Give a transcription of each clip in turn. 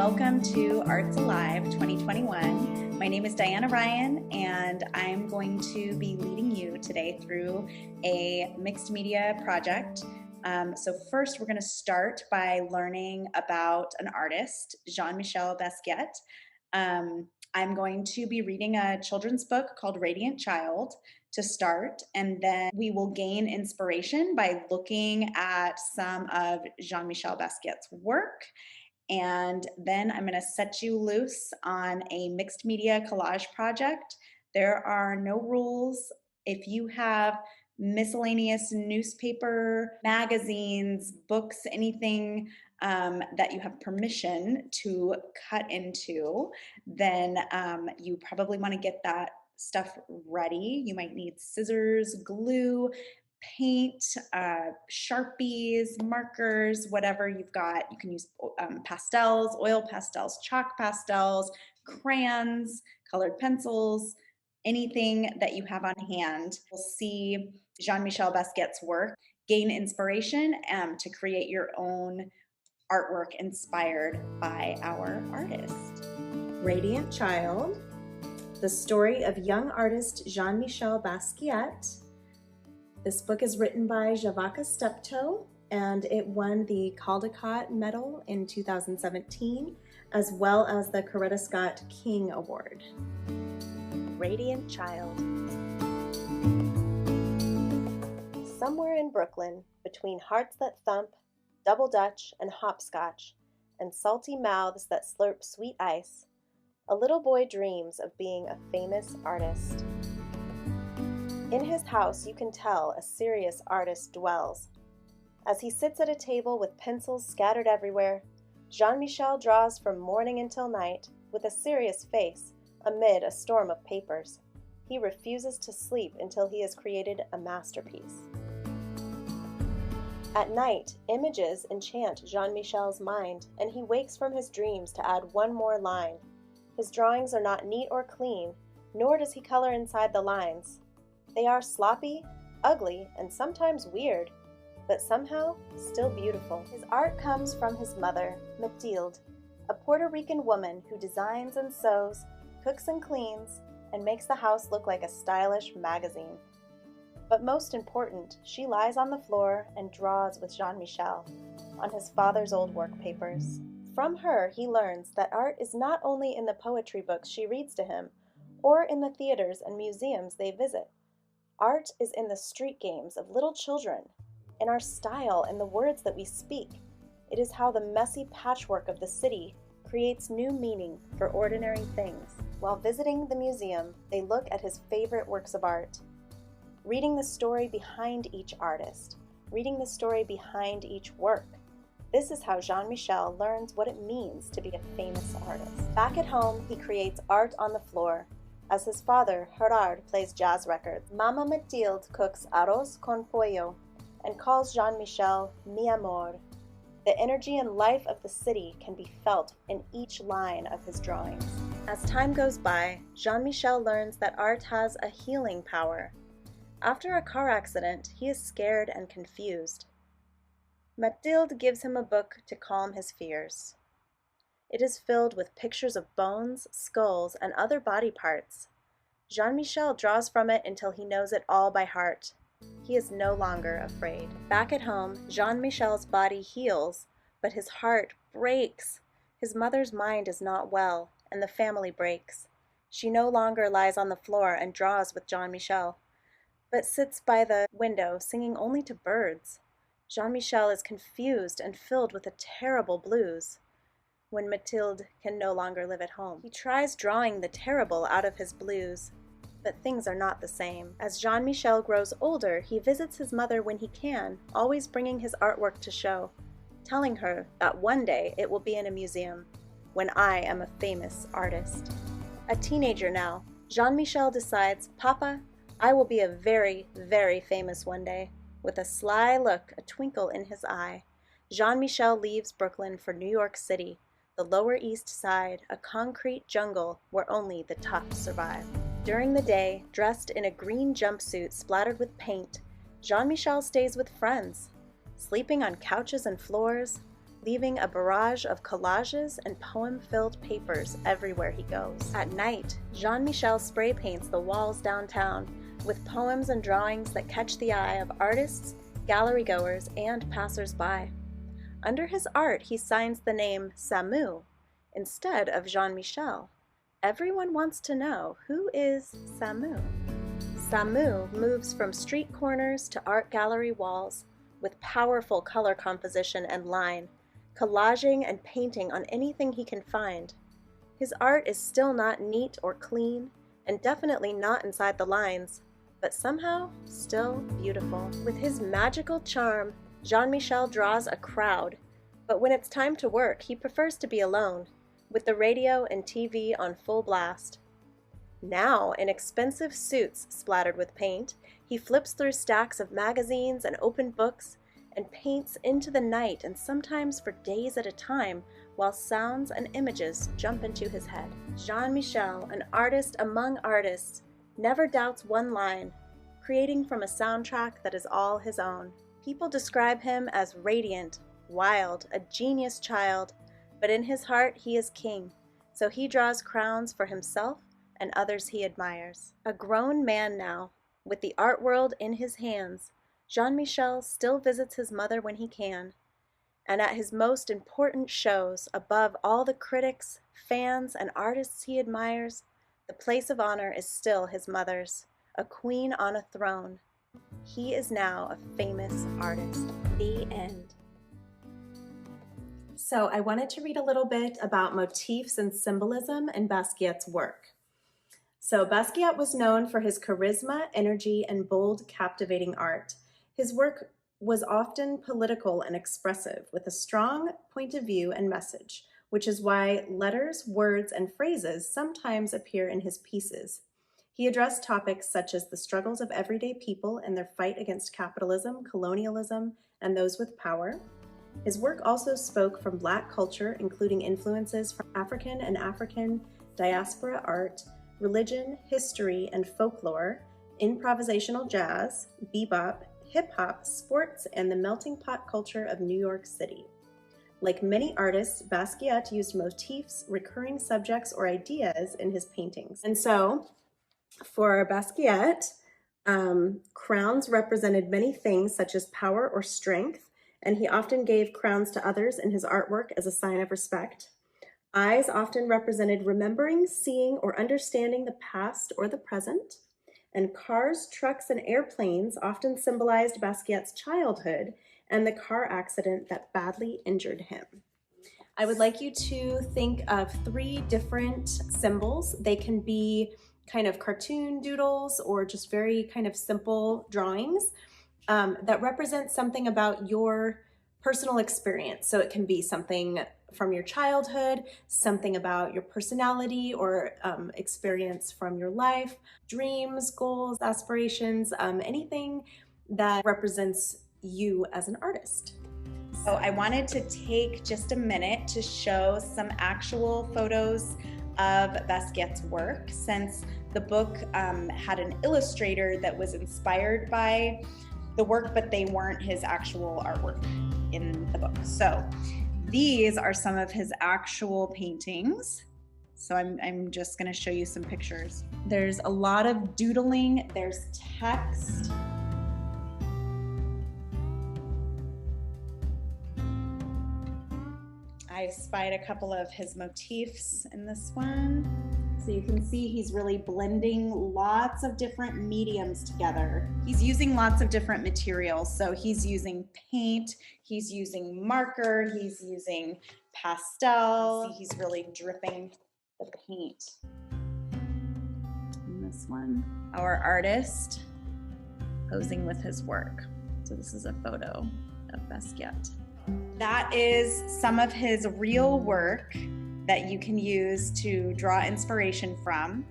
welcome to Arts Alive 2021. My name is Diana Ryan, and I'm going to be leading you today through a mixed media project. So first, we're going to start by learning about an artist, Jean Michelle Basquait. I'm going to be reading a children's book called Radiant Child to start, and then we will gain inspiration by looking at some of Jean Michelle Basquiat's work. And then I'm going to set you loose on a mixed media collage project. There are no rules. If you have miscellaneous newspaper, magazines, books, anything that you have permission to cut into, then you probably want to get that stuff ready. You might need scissors, glue, paint, Sharpies, markers, whatever you've got. You can use pastels, oil pastels, chalk pastels, crayons, colored pencils, anything that you have on hand. You'll see Jean Michelle Basquiat's work, gain inspiration to create your own artwork inspired by our artist. Radiant Child, the story of young artist Jean Michelle Basquait. This book is written by Javaka Steptoe, and it won the Caldecott Medal in 2017, as well as the Coretta Scott King Award. Radiant Child. Somewhere in Brooklyn, between hearts that thump, double Dutch and hopscotch, and salty mouths that slurp sweet ice, a little boy dreams of being a famous artist. In his house, you can tell a serious artist dwells. As he sits at a table with pencils scattered everywhere, Jean Michel draws from morning until night with a serious face amid a storm of papers. He refuses to sleep until he has created a masterpiece. At night, images enchant Jean Michel's mind, and he wakes from his dreams to add one more line. His drawings are not neat or clean, nor does he color inside the lines. They are sloppy, ugly, and sometimes weird, but somehow still beautiful. His art comes from his mother, Mathilde, a Puerto Rican woman who designs and sews, cooks and cleans, and makes the house look like a stylish magazine. But most important, she lies on the floor and draws with Jean Michel on his father's old work papers. From her, he learns that art is not only in the poetry books she reads to him, or in the theaters and museums they visit. Art is in the street games of little children, in our style and the words that we speak. It is how the messy patchwork of the city creates new meaning for ordinary things. While visiting the museum, they look at his favorite works of art, reading the story behind each artist, reading the story behind each work. This is how Jean Michel learns what it means to be a famous artist. Back at home, he creates art on the floor, as his father, Gerard, plays jazz records. Mama Mathilde cooks arroz con pollo and calls Jean Michel mi amor. The energy and life of the city can be felt in each line of his drawings. As time goes by, Jean Michel learns that art has a healing power. After a car accident, he is scared and confused. Mathilde gives him a book to calm his fears. It is filled with pictures of bones, skulls, and other body parts. Jean Michel draws from it until he knows it all by heart. He is no longer afraid. Back at home, Jean Michel's body heals, but his heart breaks. His mother's mind is not well, and the family breaks. She no longer lies on the floor and draws with Jean Michel, but sits by the window singing only to birds. Jean Michel is confused and filled with a terrible blues when Mathilde can no longer live at home. He tries drawing the terrible out of his blues, but things are not the same. As Jean Michel grows older, he visits his mother when he can, always bringing his artwork to show, telling her that one day it will be in a museum, when I am a famous artist. A teenager now, Jean Michel decides, Papa, I will be a very, very famous one day. With a sly look, a twinkle in his eye, Jean Michel leaves Brooklyn for New York City, the Lower East Side, a concrete jungle where only the tough survive. During the day, dressed in a green jumpsuit splattered with paint, Jean Michel stays with friends, sleeping on couches and floors, leaving a barrage of collages and poem-filled papers everywhere he goes. At night, Jean Michelle spray paints the walls downtown with poems and drawings that catch the eye of artists, gallery goers, and passers-by. Under his art, he signs the name Samu instead of Jean Michelle. Everyone wants to know, who is Samu? Samu moves from street corners to art gallery walls with powerful color composition and line, collaging and painting on anything he can find. His art is still not neat or clean, and definitely not inside the lines, but somehow still beautiful. With his magical charm, Jean Michelle draws a crowd, but when it's time to work, he prefers to be alone, with the radio and TV on full blast. Now, in expensive suits splattered with paint, he flips through stacks of magazines and open books and paints into the night and sometimes for days at a time while sounds and images jump into his head. Jean Michelle, an artist among artists, never doubts one line, creating from a soundtrack that is all his own. People describe him as radiant, wild, a genius child, but in his heart he is king, so he draws crowns for himself and others he admires. A grown man now, with the art world in his hands, Jean Michelle still visits his mother when he can, and at his most important shows, above all the critics, fans, and artists he admires, the place of honor is still his mother's, a queen on a throne. He is now a famous artist. The end. So I wanted to read a little bit about motifs and symbolism in Basquiat's work. So Basquiat was known for his charisma, energy, and bold, captivating art. His work was often political and expressive, with a strong point of view and message, which is why letters, words, and phrases sometimes appear in his pieces. He addressed topics such as the struggles of everyday people and their fight against capitalism, colonialism, and those with power. His work also spoke from Black culture, including influences from African and African diaspora art, religion, history, and folklore, improvisational jazz, bebop, hip-hop, sports, and the melting pot culture of New York City. Like many artists, Basquiat used motifs, recurring subjects, or ideas in his paintings. And so, for Basquiat, crowns represented many things such as power or strength, and he often gave crowns to others in his artwork as a sign of respect. Eyes often represented remembering, seeing, or understanding the past or the present. And cars, trucks, and airplanes often symbolized Basquiat's childhood and the car accident that badly injured him. I would like you to think of 3 different symbols. They can be kind of cartoon doodles or just very kind of simple drawings that represent something about your personal experience. So it can be something from your childhood, something about your personality or experience from your life, dreams, goals, aspirations, anything that represents you as an artist. So I wanted to take just a minute to show some actual photos of Basquiat's work, since the book had an illustrator that was inspired by the work, but they weren't his actual artwork in the book. So these are some of his actual paintings. So I'm just gonna show you some pictures. There's a lot of doodling, there's text. I spied a couple of his motifs in this one. So you can see he's really blending lots of different mediums together. He's using lots of different materials. So he's using paint, he's using marker, he's using pastel. See, he's really dripping the paint. And this one, our artist posing with his work. So this is a photo of Basquiat. That is some of his real work that you can use to draw inspiration from.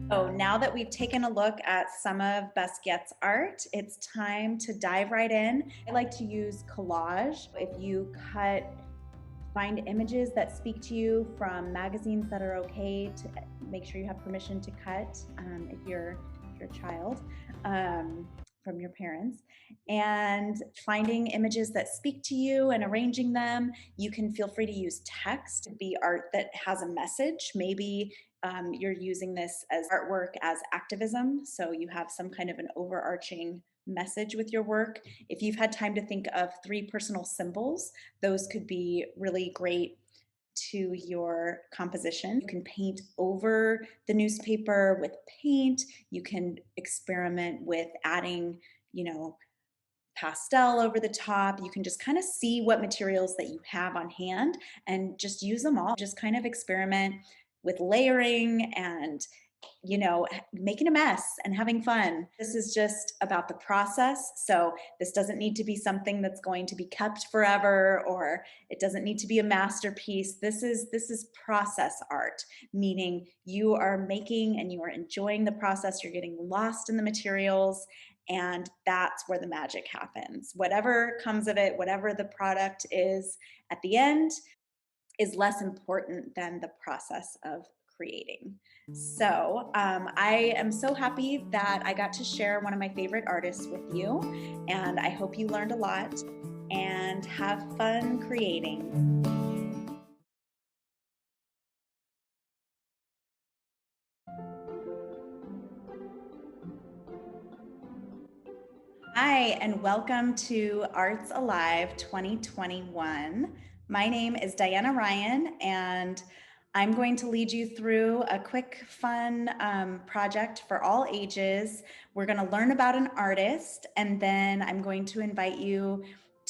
So now that we've taken a look at some of Basquiat's art, it's time to dive right in. I like to use collage. If you find images that speak to you from magazines that are okay, to make sure you have permission to cut if you're a child. from your parents, and finding images that speak to you and arranging them. You can feel free to use text to be art that has a message. Maybe you're using this as artwork as activism, so you have some kind of an overarching message with your work. If you've had time to think of 3 personal symbols, those could be really great to your composition. You can paint over the newspaper with paint. You can experiment with adding, pastel over the top. You can just kind of see what materials that you have on hand and just use them all. Just kind of experiment with layering and making a mess and having fun. This is just about the process. So this doesn't need to be something that's going to be kept forever, or it doesn't need to be a masterpiece. This is process art, meaning you are making and you are enjoying the process. You're getting lost in the materials, and that's where the magic happens. Whatever comes of it, whatever the product is at the end, is less important than the process of creating. So I am so happy that I got to share one of my favorite artists with you, and I hope you learned a lot and have fun creating. Hi, and welcome to Arts Alive 2021. My name is Diana Ryan, and I'm going to lead you through a quick, fun project for all ages. We're going to learn about an artist, and then I'm going to invite you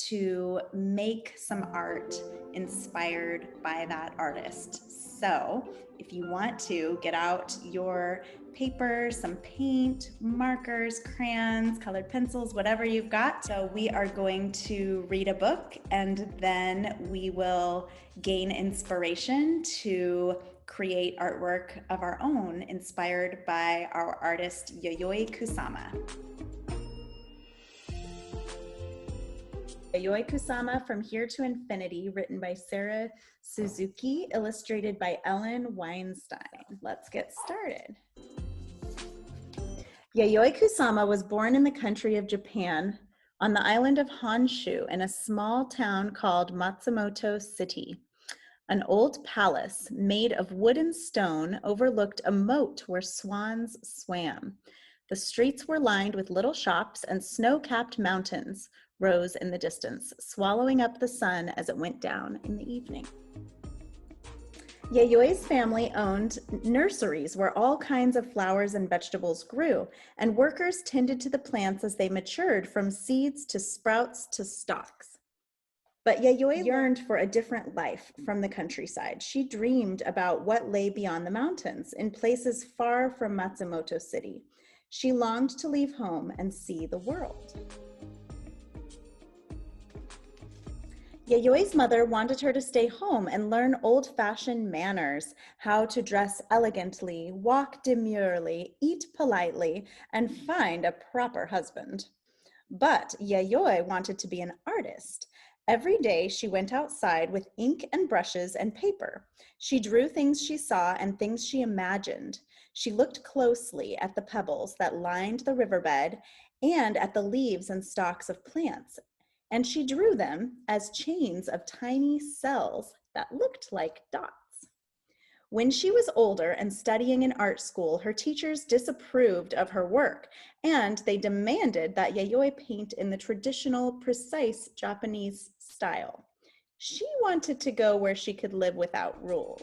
to make some art inspired by that artist. So if you want to, get out your paper, some paint, markers, crayons, colored pencils, whatever you've got. So we are going to read a book, and then we will gain inspiration to create artwork of our own inspired by our artist Yayoi Kusama. Yayoi Kusama, From Here to Infinity, written by Sarah Suzuki, illustrated by Ellen Weinstein. Let's get started. Yayoi Kusama was born in the country of Japan on the island of Honshu in a small town called Matsumoto City. An old palace made of wood and stone overlooked a moat where swans swam. The streets were lined with little shops, and snow-capped mountains rose in the distance, swallowing up the sun as it went down in the evening. Yayoi's family owned nurseries where all kinds of flowers and vegetables grew, and workers tended to the plants as they matured, from seeds to sprouts to stalks. But Yayoi yearned for a different life from the countryside. She dreamed about what lay beyond the mountains, in places far from Matsumoto City. She longed to leave home and see the world. Yayoi's mother wanted her to stay home and learn old-fashioned manners, how to dress elegantly, walk demurely, eat politely, and find a proper husband. But Yayoi wanted to be an artist. Every day she went outside with ink and brushes and paper. She drew things she saw and things she imagined. She looked closely at the pebbles that lined the riverbed and at the leaves and stalks of plants, and she drew them as chains of tiny cells that looked like dots. When she was older and studying in art school, her teachers disapproved of her work, and they demanded that Yayoi paint in the traditional, precise Japanese style. She wanted to go where she could live without rules.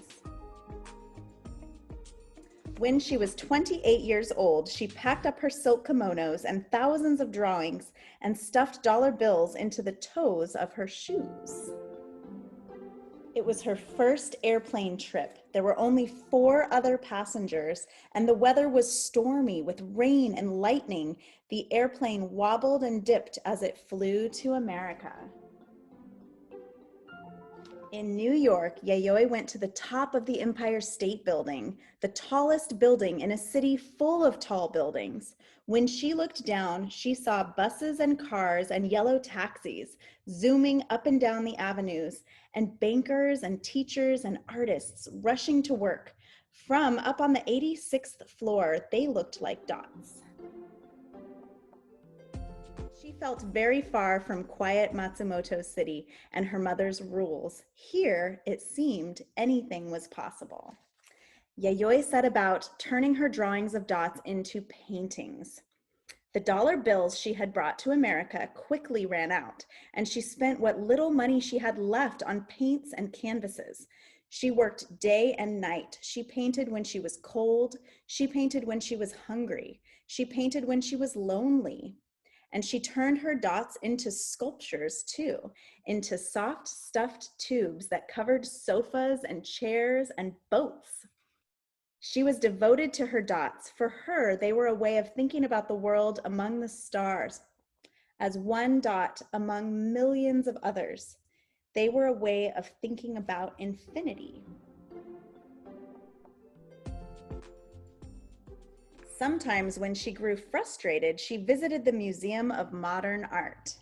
When she was 28 years old, she packed up her silk kimonos and thousands of drawings and stuffed dollar bills into the toes of her shoes. It was her first airplane trip. There were only 4 other passengers, and the weather was stormy with rain and lightning. The airplane wobbled and dipped as it flew to America. In New York, Yayoi went to the top of the Empire State Building, the tallest building in a city full of tall buildings. When she looked down, she saw buses and cars and yellow taxis zooming up and down the avenues, and bankers and teachers and artists rushing to work. From up on the 86th floor, they looked like dots. She felt very far from quiet Matsumoto City and her mother's rules. Here, it seemed anything was possible. Yayoi set about turning her drawings of dots into paintings. The dollar bills she had brought to America quickly ran out, and she spent what little money she had left on paints and canvases. She worked day and night. She painted when she was cold. She painted when she was hungry. She painted when she was lonely. And she turned her dots into sculptures too, into soft stuffed tubes that covered sofas and chairs and boats. She was devoted to her dots. For her, they were a way of thinking about the world among the stars, as one dot among millions of others. They were a way of thinking about infinity. Sometimes when she grew frustrated, she visited the Museum of Modern Art.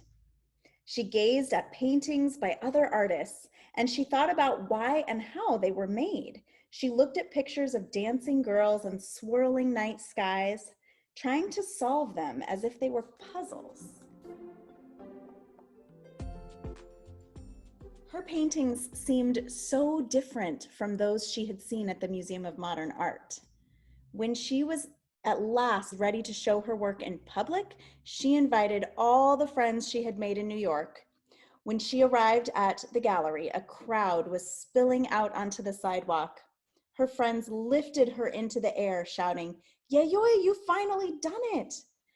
She gazed at paintings by other artists, and she thought about why and how they were made. She looked at pictures of dancing girls and swirling night skies, trying to solve them as if they were puzzles. Her paintings seemed so different from those she had seen at the Museum of Modern Art. When she was at last ready to show her work in public, she invited all the friends she had made in New York. When she arrived at the gallery, a crowd was spilling out onto the sidewalk. Her friends lifted her into the air, shouting, "Yayoi, you've finally done it!"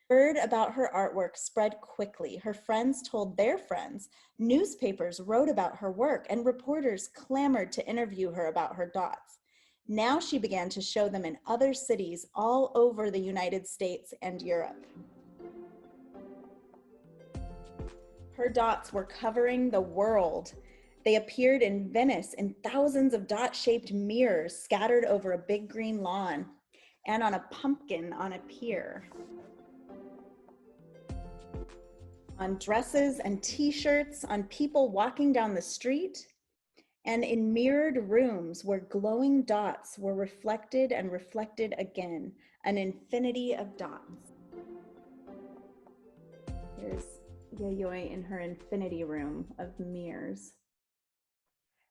Word about her artwork spread quickly. Her friends told their friends. Newspapers wrote about her work, and reporters clamored to interview her about her dots. Now she began to show them in other cities all over the United States and Europe. Her dots were covering the world. They appeared in Venice in thousands of dot-shaped mirrors scattered over a big green lawn and on a pumpkin on a pier. On dresses and t-shirts, on people walking down the street, and in mirrored rooms where glowing dots were reflected and reflected again, an infinity of dots. Here's Yayoi in her infinity room of mirrors.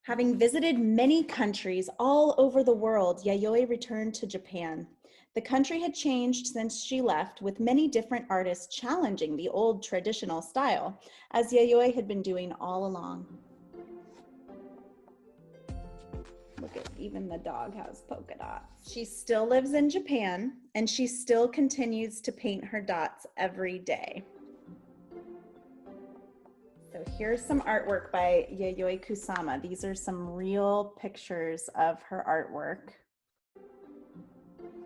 Having visited many countries all over the world, Yayoi returned to Japan. The country had changed since she left, with many different artists challenging the old traditional style, as Yayoi had been doing all along. Look at, even the dog has polka dots. She still lives in Japan, and she still continues to paint her dots every day. So here's some artwork by Yayoi Kusama. These are some real pictures of her artwork.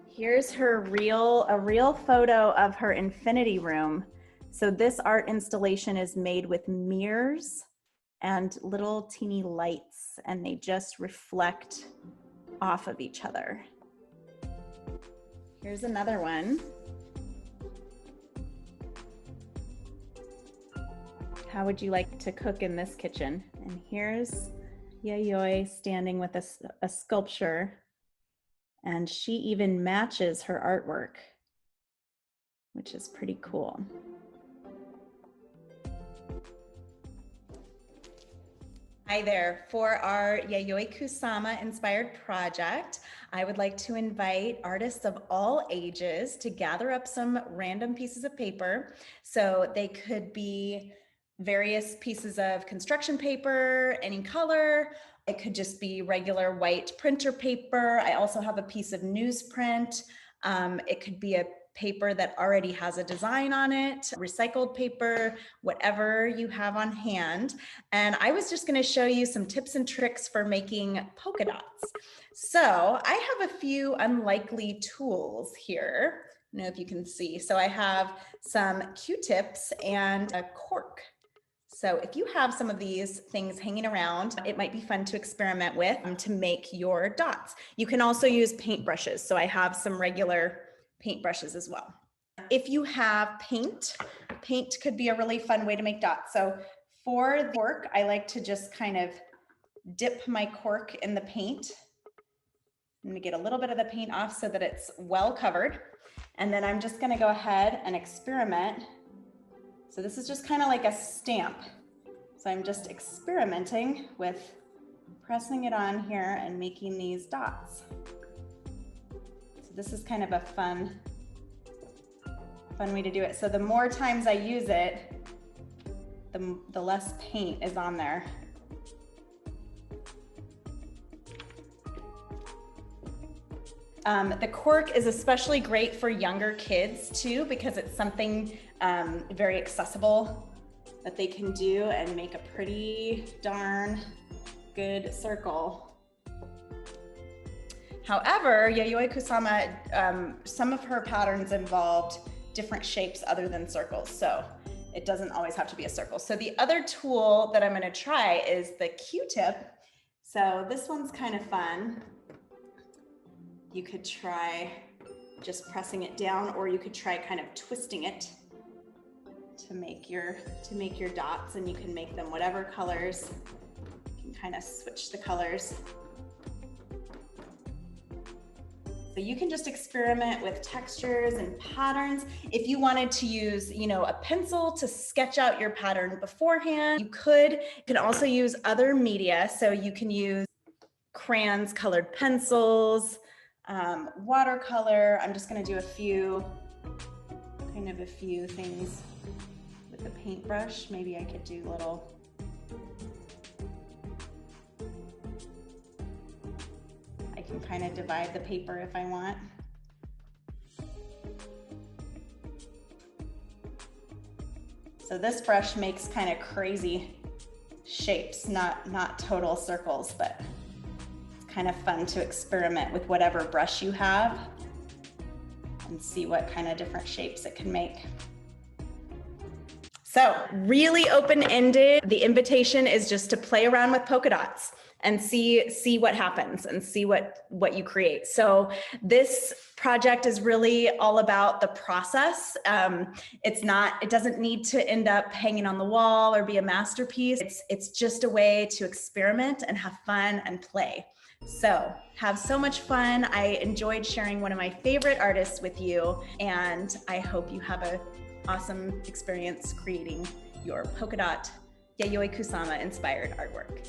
Here's a real photo of her infinity room. So this art installation is made with mirrors and little teeny lights, and they just reflect off of each other. Here's another one. How would you like to cook in this kitchen? And here's Yayoi standing with a sculpture, and she even matches her artwork, which is pretty cool. Hi there. For our Yayoi Kusama inspired project, I would like to invite artists of all ages to gather up some random pieces of paper. So they could be various pieces of construction paper, any color. It could just be regular white printer paper. I also have a piece of newsprint. It could be a paper that already has a design on it, recycled paper, whatever you have on hand. And I was just going to show you some tips and tricks for making polka dots. So I have a few unlikely tools here. I don't know if you can see. So I have some Q-tips and a cork. So if you have some of these things hanging around, it might be fun to experiment with to make your dots. You can also use paintbrushes. So I have some regular paintbrushes as well. If you have paint could be a really fun way to make dots. So for the cork, I like to just kind of dip my cork in the paint. I'm gonna get a little bit of the paint off so that it's well covered. And then I'm just gonna go ahead and experiment So this is just kind of like a stamp. So I'm just experimenting with pressing it on here and making these dots. So this is kind of a fun way to do it. So the more times I use it, the less paint is on there. The cork is especially great for younger kids too, because it's something very accessible that they can do and make a pretty darn good circle. However, Yayoi Kusama, some of her patterns involved different shapes other than circles, so it doesn't always have to be a circle. So the other tool that I'm going to try is the Q-tip. So this one's kind of fun. You could try just pressing it down, or you could try kind of twisting it to make your dots, and you can make them whatever colors. You can kind of switch the colors. So you can just experiment with textures and patterns. If you wanted to use, you know, a pencil to sketch out your pattern beforehand, you could. You can also use other media. So you can use crayons, colored pencils, watercolor. I'm just going to do a few things with the paintbrush. Maybe I could do little. I can kind of divide the paper if I want. So this brush makes kind of crazy shapes, not total circles, but it's kind of fun to experiment with whatever brush you have and see what kind of different shapes it can make. So really open-ended. The invitation is just to play around with polka dots and see what happens and see what you create. So this project is really all about the process. It doesn't need to end up hanging on the wall or be a masterpiece. It's just a way to experiment and have fun and play. So have so much fun. I enjoyed sharing one of my favorite artists with you, and I hope you have an awesome experience creating your polka dot Yayoi Kusama inspired artwork.